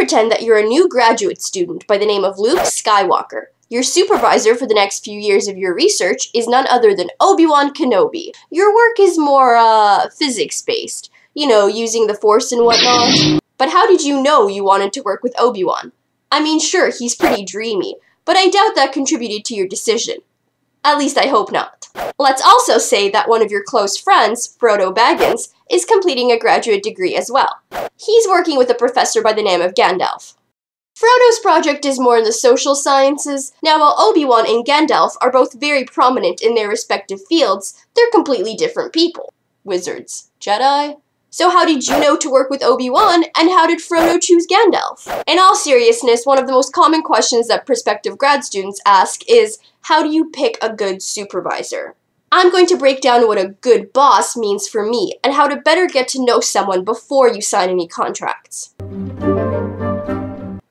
pretend that you're a new graduate student by the name of Luke Skywalker. Your supervisor for the next few years of your research is none other than Obi-Wan Kenobi. Your work is more, physics-based. You know, using the Force and whatnot. But how did you know you wanted to work with Obi-Wan? I mean, sure, he's pretty dreamy, but I doubt that contributed to your decision. At least I hope not. Let's also say that one of your close friends, Frodo Baggins, is completing a graduate degree as well. He's working with a professor by the name of Gandalf. Frodo's project is more in the social sciences. Now, while Obi-Wan and Gandalf are both very prominent in their respective fields, they're completely different people. Wizards. Jedi? So how did you know to work with Obi-Wan, and how did Frodo choose Gandalf? In all seriousness, one of the most common questions that prospective grad students ask is, how do you pick a good supervisor? I'm going to break down what a good boss means for me, and how to better get to know someone before you sign any contracts.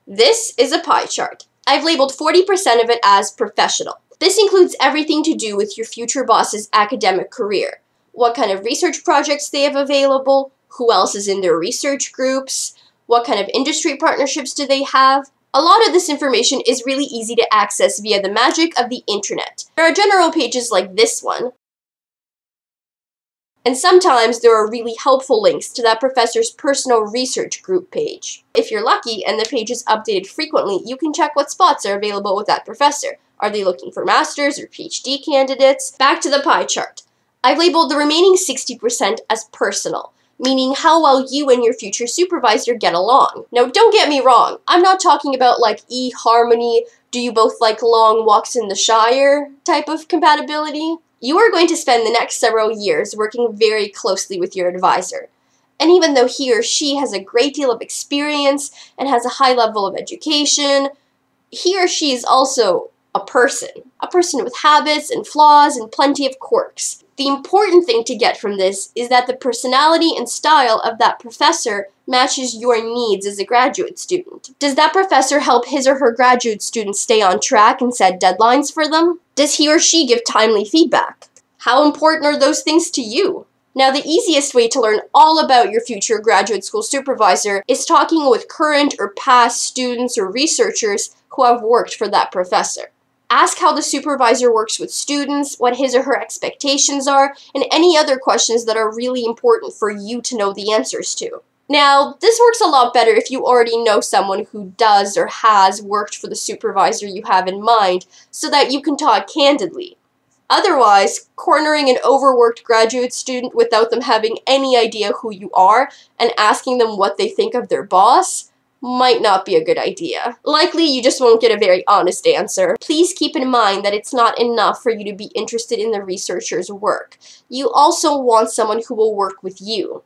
This is a pie chart. I've labeled 40% of it as professional. This includes everything to do with your future boss's academic career. What kind of research projects they have available, who else is in their research groups, what kind of industry partnerships do they have. A lot of this information is really easy to access via the magic of the internet. There are general pages like this one, and sometimes there are really helpful links to that professor's personal research group page. If you're lucky and the page is updated frequently, you can check what spots are available with that professor. Are they looking for master's or PhD candidates? Back to the pie chart. I've labeled the remaining 60% as personal, meaning how well you and your future supervisor get along. Now, don't get me wrong, I'm not talking about like e-harmony, do you both like long walks in the Shire type of compatibility. You are going to spend the next several years working very closely with your advisor. And even though he or she has a great deal of experience and has a high level of education, he or she is also a person with habits and flaws and plenty of quirks. The important thing to get from this is that the personality and style of that professor matches your needs as a graduate student. Does that professor help his or her graduate students stay on track and set deadlines for them? Does he or she give timely feedback? How important are those things to you? Now, the easiest way to learn all about your future graduate school supervisor is talking with current or past students or researchers who have worked for that professor. Ask how the supervisor works with students, what his or her expectations are, and any other questions that are really important for you to know the answers to. Now, this works a lot better if you already know someone who does or has worked for the supervisor you have in mind, so that you can talk candidly. Otherwise, cornering an overworked graduate student without them having any idea who you are and asking them what they think of their boss might not be a good idea. Likely, you just won't get a very honest answer. Please keep in mind that it's not enough for you to be interested in the researcher's work. You also want someone who will work with you.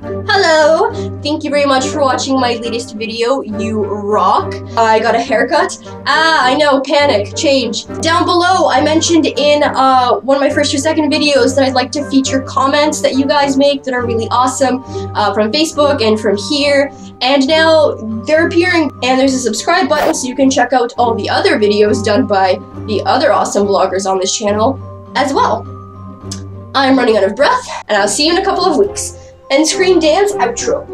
Hello! Thank you very much for watching my latest video. You rock. I got a haircut. I know, panic, change. Down below, I mentioned in one of my first or second videos that I'd like to feature comments that you guys make that are really awesome from Facebook and from here. And now they're appearing, and there's a subscribe button so you can check out all the other videos done by the other awesome vloggers on this channel as well. I'm running out of breath, and I'll see you in a couple of weeks. End screen dance outro.